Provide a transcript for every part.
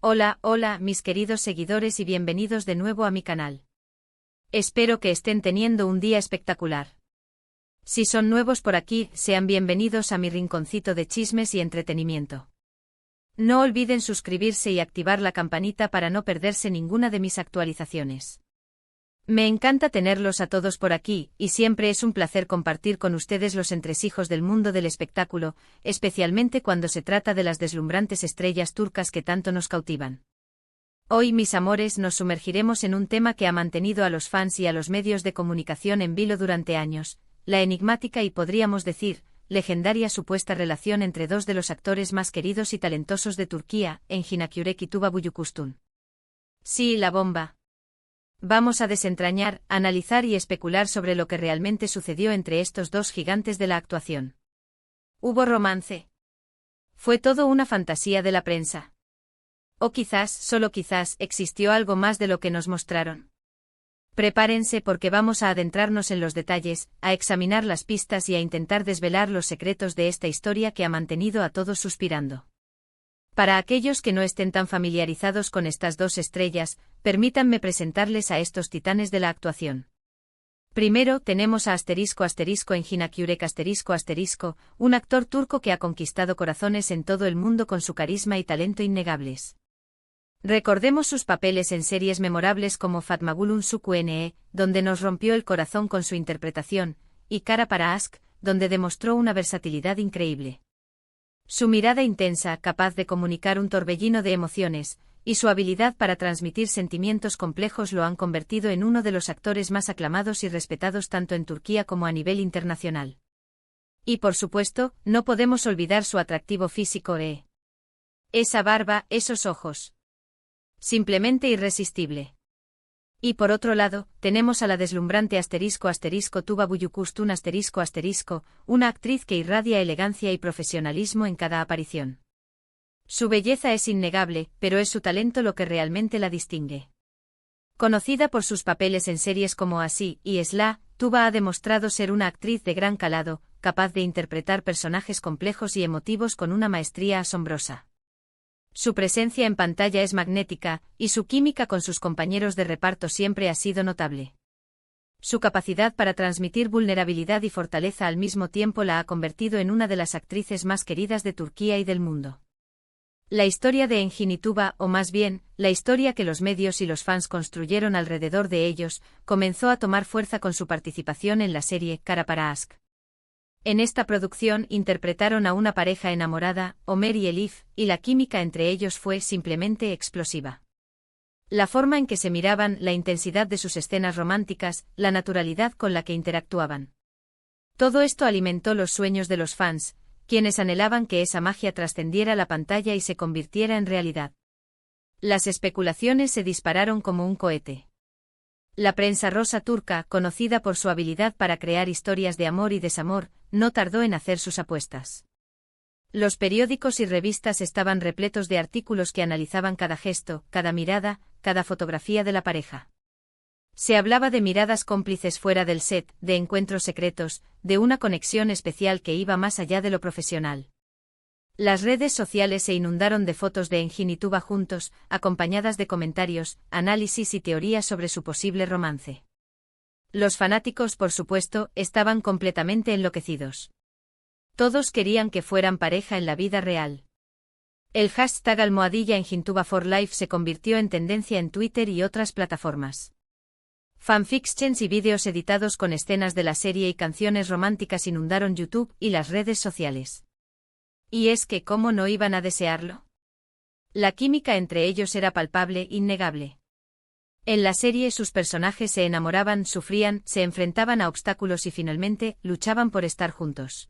Hola, hola, mis queridos seguidores y bienvenidos de nuevo a mi canal. Espero que estén teniendo un día espectacular. Si son nuevos por aquí, sean bienvenidos a mi rinconcito de chismes y entretenimiento. No olviden suscribirse y activar la campanita para no perderse ninguna de mis actualizaciones. Me encanta tenerlos a todos por aquí, y siempre es un placer compartir con ustedes los entresijos del mundo del espectáculo, especialmente cuando se trata de las deslumbrantes estrellas turcas que tanto nos cautivan. Hoy, mis amores, nos sumergiremos en un tema que ha mantenido a los fans y a los medios de comunicación en vilo durante años, la enigmática y podríamos decir, legendaria supuesta relación entre dos de los actores más queridos y talentosos de Turquía, Engin Akyürek y Tuba Büyüküstün. Sí, la bomba. Vamos a desentrañar, analizar y especular sobre lo que realmente sucedió entre estos dos gigantes de la actuación. ¿Hubo romance? ¿Fue todo una fantasía de la prensa? O quizás, solo quizás, existió algo más de lo que nos mostraron. Prepárense porque vamos a adentrarnos en los detalles, a examinar las pistas y a intentar desvelar los secretos de esta historia que ha mantenido a todos suspirando. Para aquellos que no estén tan familiarizados con estas dos estrellas, permítanme presentarles a estos titanes de la actuación. Primero tenemos a Engin Akyürek un actor turco que ha conquistado corazones en todo el mundo con su carisma y talento innegables. Recordemos sus papeles en series memorables como Fatma Gül'ün Suku, donde nos rompió el corazón con su interpretación, y Kara para Aşk, donde demostró una versatilidad increíble. Su mirada intensa, capaz de comunicar un torbellino de emociones, y su habilidad para transmitir sentimientos complejos lo han convertido en uno de los actores más aclamados y respetados tanto en Turquía como a nivel internacional. Y por supuesto, no podemos olvidar su atractivo físico esa barba, esos ojos. Simplemente irresistible. Y por otro lado, tenemos a la deslumbrante Tuba Büyüküstün una actriz que irradia elegancia y profesionalismo en cada aparición. Su belleza es innegable, pero es su talento lo que realmente la distingue. Conocida por sus papeles en series como Así y Esla, Tuba ha demostrado ser una actriz de gran calado, capaz de interpretar personajes complejos y emotivos con una maestría asombrosa. Su presencia en pantalla es magnética, y su química con sus compañeros de reparto siempre ha sido notable. Su capacidad para transmitir vulnerabilidad y fortaleza al mismo tiempo la ha convertido en una de las actrices más queridas de Turquía y del mundo. La historia de Engin y Tuba, o más bien, la historia que los medios y los fans construyeron alrededor de ellos, comenzó a tomar fuerza con su participación en la serie Kara para Aşk. En esta producción interpretaron a una pareja enamorada, Ömer y Elif, y la química entre ellos fue simplemente explosiva. La forma en que se miraban, la intensidad de sus escenas románticas, la naturalidad con la que interactuaban. Todo esto alimentó los sueños de los fans, quienes anhelaban que esa magia trascendiera la pantalla y se convirtiera en realidad. Las especulaciones se dispararon como un cohete. La prensa rosa turca, conocida por su habilidad para crear historias de amor y desamor, no tardó en hacer sus apuestas. Los periódicos y revistas estaban repletos de artículos que analizaban cada gesto, cada mirada, cada fotografía de la pareja. Se hablaba de miradas cómplices fuera del set, de encuentros secretos, de una conexión especial que iba más allá de lo profesional. Las redes sociales se inundaron de fotos de Engin y Tuba juntos, acompañadas de comentarios, análisis y teorías sobre su posible romance. Los fanáticos, por supuesto, estaban completamente enloquecidos. Todos querían que fueran pareja en la vida real. El hashtag #EnginTuba4Life se convirtió en tendencia en Twitter y otras plataformas. Fanfictions y vídeos editados con escenas de la serie y canciones románticas inundaron YouTube y las redes sociales. Y es que ¿cómo no iban a desearlo? La química entre ellos era palpable, innegable. En la serie sus personajes se enamoraban, sufrían, se enfrentaban a obstáculos y finalmente, luchaban por estar juntos.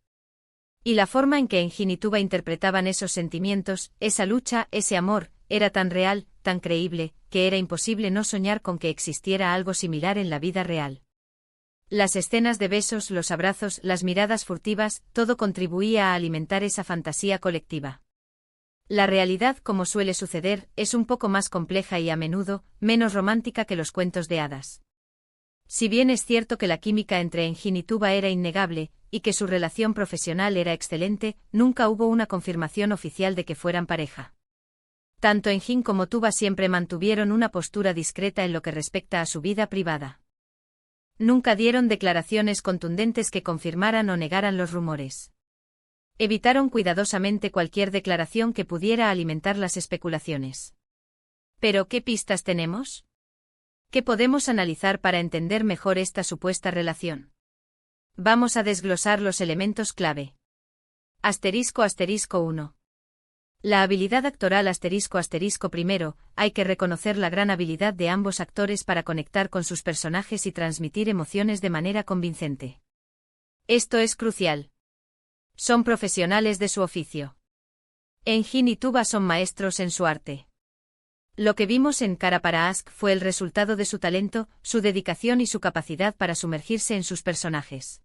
Y la forma en que Engin y Tuba interpretaban esos sentimientos, esa lucha, ese amor, era tan real, tan creíble, que era imposible no soñar con que existiera algo similar en la vida real. Las escenas de besos, los abrazos, las miradas furtivas, todo contribuía a alimentar esa fantasía colectiva. La realidad, como suele suceder, es un poco más compleja y a menudo, menos romántica que los cuentos de hadas. Si bien es cierto que la química entre Engin y Tuba era innegable, y que su relación profesional era excelente, nunca hubo una confirmación oficial de que fueran pareja. Tanto Enjin como Tuba siempre mantuvieron una postura discreta en lo que respecta a su vida privada. Nunca dieron declaraciones contundentes que confirmaran o negaran los rumores. Evitaron cuidadosamente cualquier declaración que pudiera alimentar las especulaciones. ¿Pero qué pistas tenemos? ¿Qué podemos analizar para entender mejor esta supuesta relación? Vamos a desglosar los elementos clave. **1. La habilidad actoral **1. Hay que reconocer la gran habilidad de ambos actores para conectar con sus personajes y transmitir emociones de manera convincente. Esto es crucial. Son profesionales de su oficio. Enjin y Tuba son maestros en su arte. Lo que vimos en Cara para Ask fue el resultado de su talento, su dedicación y su capacidad para sumergirse en sus personajes.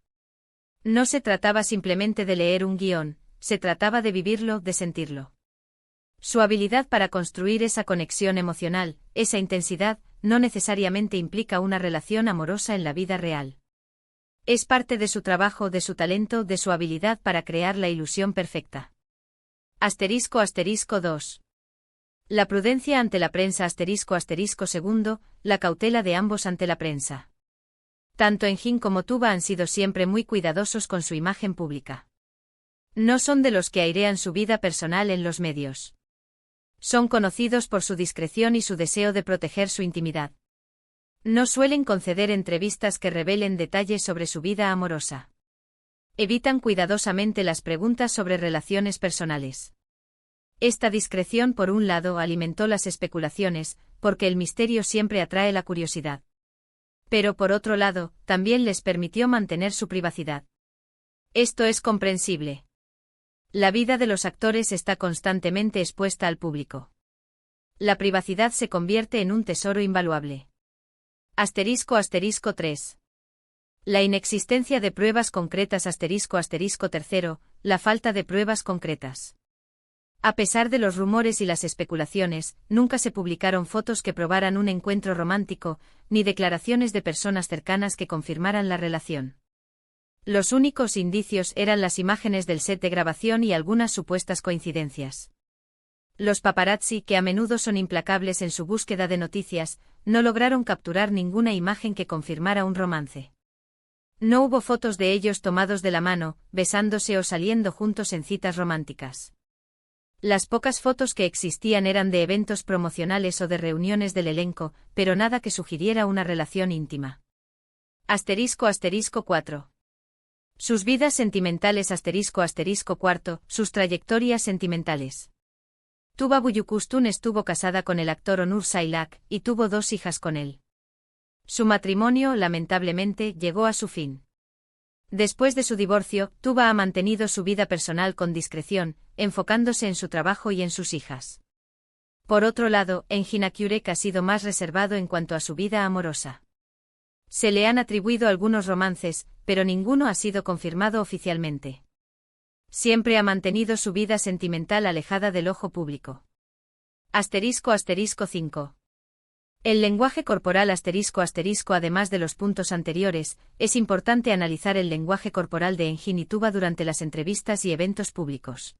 No se trataba simplemente de leer un guión, se trataba de vivirlo, de sentirlo. Su habilidad para construir esa conexión emocional, esa intensidad, no necesariamente implica una relación amorosa en la vida real. Es parte de su trabajo, de su talento, de su habilidad para crear la ilusión perfecta. *2. La prudencia ante la prensa *2. La cautela de ambos ante la prensa. Tanto Enjin como Tuba han sido siempre muy cuidadosos con su imagen pública. No son de los que airean su vida personal en los medios. Son conocidos por su discreción y su deseo de proteger su intimidad. No suelen conceder entrevistas que revelen detalles sobre su vida amorosa. Evitan cuidadosamente las preguntas sobre relaciones personales. Esta discreción, por un lado, alimentó las especulaciones, porque el misterio siempre atrae la curiosidad. Pero por otro lado, también les permitió mantener su privacidad. Esto es comprensible. La vida de los actores está constantemente expuesta al público. La privacidad se convierte en un tesoro invaluable. *3. La inexistencia de pruebas concretas *3. La falta de pruebas concretas. A pesar de los rumores y las especulaciones, nunca se publicaron fotos que probaran un encuentro romántico, ni declaraciones de personas cercanas que confirmaran la relación. Los únicos indicios eran las imágenes del set de grabación y algunas supuestas coincidencias. Los paparazzi, que a menudo son implacables en su búsqueda de noticias, no lograron capturar ninguna imagen que confirmara un romance. No hubo fotos de ellos tomados de la mano, besándose o saliendo juntos en citas románticas. Las pocas fotos que existían eran de eventos promocionales o de reuniones del elenco, pero nada que sugiriera una relación íntima. *4. Sus vidas sentimentales *4. Sus trayectorias sentimentales. Tuba Büyüküstün estuvo casada con el actor Onur Sailak, y tuvo 2 hijas con él. Su matrimonio, lamentablemente, llegó a su fin. Después de su divorcio, Tuba ha mantenido su vida personal con discreción, enfocándose en su trabajo y en sus hijas. Por otro lado, Enjin Akyurek ha sido más reservado en cuanto a su vida amorosa. Se le han atribuido algunos romances, pero ninguno ha sido confirmado oficialmente. Siempre ha mantenido su vida sentimental alejada del ojo público. *5. El lenguaje corporal *, además de los puntos anteriores, es importante analizar el lenguaje corporal de Enjin y Tuba durante las entrevistas y eventos públicos.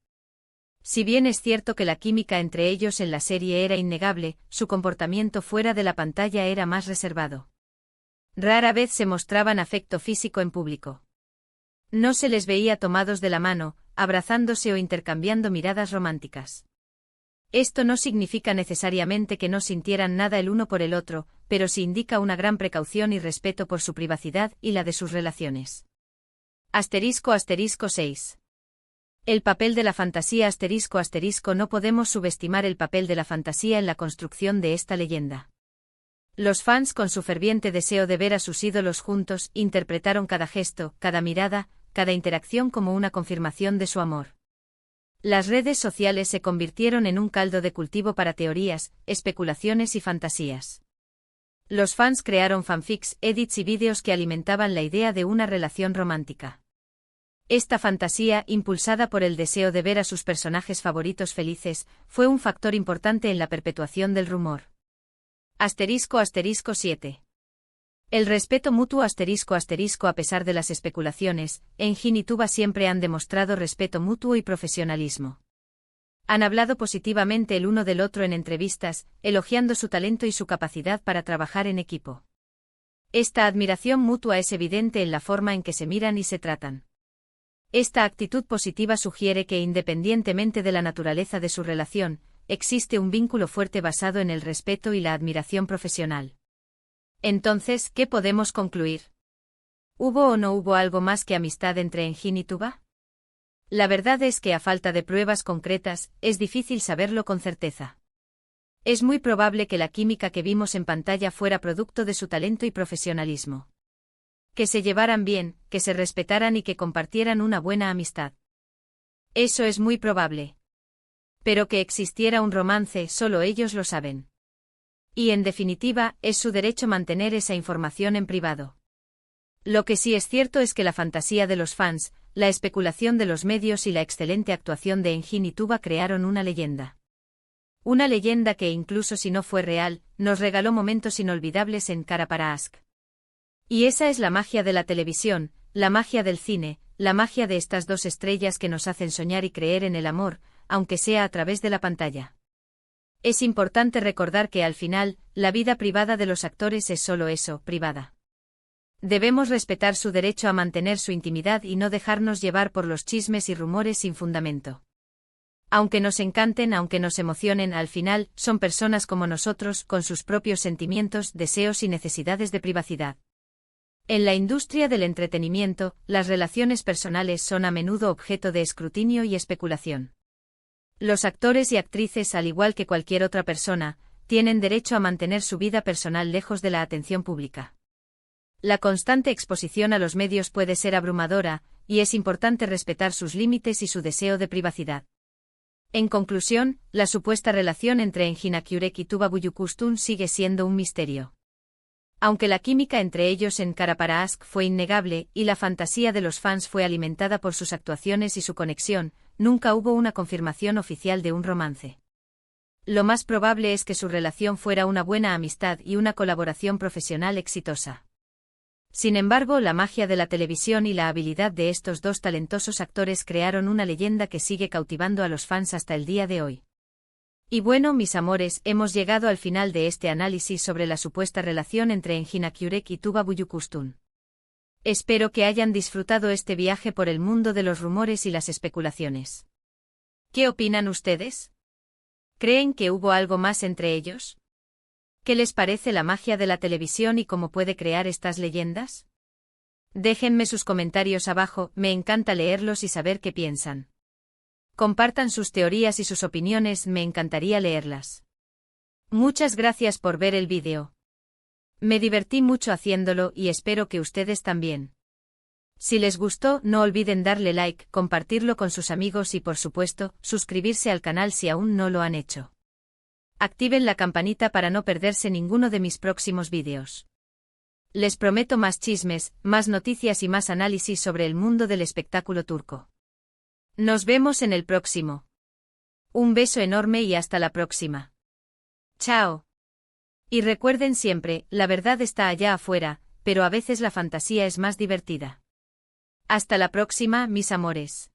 Si bien es cierto que la química entre ellos en la serie era innegable, su comportamiento fuera de la pantalla era más reservado. Rara vez se mostraban afecto físico en público. No se les veía tomados de la mano, abrazándose o intercambiando miradas románticas. Esto no significa necesariamente que no sintieran nada el uno por el otro, pero sí indica una gran precaución y respeto por su privacidad y la de sus relaciones. *6. El papel de la fantasía *. No podemos subestimar el papel de la fantasía en la construcción de esta leyenda. Los fans, con su ferviente deseo de ver a sus ídolos juntos, interpretaron cada gesto, cada mirada, cada interacción como una confirmación de su amor. Las redes sociales se convirtieron en un caldo de cultivo para teorías, especulaciones y fantasías. Los fans crearon fanfics, edits y vídeos que alimentaban la idea de una relación romántica. Esta fantasía, impulsada por el deseo de ver a sus personajes favoritos felices, fue un factor importante en la perpetuación del rumor. *7. El respeto mutuo **. A pesar de las especulaciones, Enjin y Tuba siempre han demostrado respeto mutuo y profesionalismo. Han hablado positivamente el uno del otro en entrevistas, elogiando su talento y su capacidad para trabajar en equipo. Esta admiración mutua es evidente en la forma en que se miran y se tratan. Esta actitud positiva sugiere que, independientemente de la naturaleza de su relación, existe un vínculo fuerte basado en el respeto y la admiración profesional. Entonces, ¿qué podemos concluir? ¿Hubo o no hubo algo más que amistad entre Engin y Tuba? La verdad es que a falta de pruebas concretas, es difícil saberlo con certeza. Es muy probable que la química que vimos en pantalla fuera producto de su talento y profesionalismo. Que se llevaran bien, que se respetaran y que compartieran una buena amistad. Eso es muy probable. Pero que existiera un romance, solo ellos lo saben. Y en definitiva, es su derecho mantener esa información en privado. Lo que sí es cierto es que la fantasía de los fans, la especulación de los medios y la excelente actuación de Engin y Tuba crearon una leyenda. Una leyenda que, incluso si no fue real, nos regaló momentos inolvidables en Cara para Ask. Y esa es la magia de la televisión, la magia del cine, la magia de estas dos estrellas que nos hacen soñar y creer en el amor, aunque sea a través de la pantalla. Es importante recordar que al final, la vida privada de los actores es solo eso, privada. Debemos respetar su derecho a mantener su intimidad y no dejarnos llevar por los chismes y rumores sin fundamento. Aunque nos encanten, aunque nos emocionen, al final, son personas como nosotros, con sus propios sentimientos, deseos y necesidades de privacidad. En la industria del entretenimiento, las relaciones personales son a menudo objeto de escrutinio y especulación. Los actores y actrices, al igual que cualquier otra persona, tienen derecho a mantener su vida personal lejos de la atención pública. La constante exposición a los medios puede ser abrumadora, y es importante respetar sus límites y su deseo de privacidad. En conclusión, la supuesta relación entre Engin Akyurek y Tuba Büyüküstün sigue siendo un misterio. Aunque la química entre ellos en Cara para Ask fue innegable y la fantasía de los fans fue alimentada por sus actuaciones y su conexión, nunca hubo una confirmación oficial de un romance. Lo más probable es que su relación fuera una buena amistad y una colaboración profesional exitosa. Sin embargo, la magia de la televisión y la habilidad de estos dos talentosos actores crearon una leyenda que sigue cautivando a los fans hasta el día de hoy. Y bueno, mis amores, hemos llegado al final de este análisis sobre la supuesta relación entre Engin Akyurek y Tuba Büyüküstün. Espero que hayan disfrutado este viaje por el mundo de los rumores y las especulaciones. ¿Qué opinan ustedes? ¿Creen que hubo algo más entre ellos? ¿Qué les parece la magia de la televisión y cómo puede crear estas leyendas? Déjenme sus comentarios abajo, me encanta leerlos y saber qué piensan. Compartan sus teorías y sus opiniones, me encantaría leerlas. Muchas gracias por ver el vídeo. Me divertí mucho haciéndolo y espero que ustedes también. Si les gustó, no olviden darle like, compartirlo con sus amigos y por supuesto, suscribirse al canal si aún no lo han hecho. Activen la campanita para no perderse ninguno de mis próximos vídeos. Les prometo más chismes, más noticias y más análisis sobre el mundo del espectáculo turco. Nos vemos en el próximo. Un beso enorme y hasta la próxima. Chao. Y recuerden siempre, la verdad está allá afuera, pero a veces la fantasía es más divertida. Hasta la próxima, mis amores.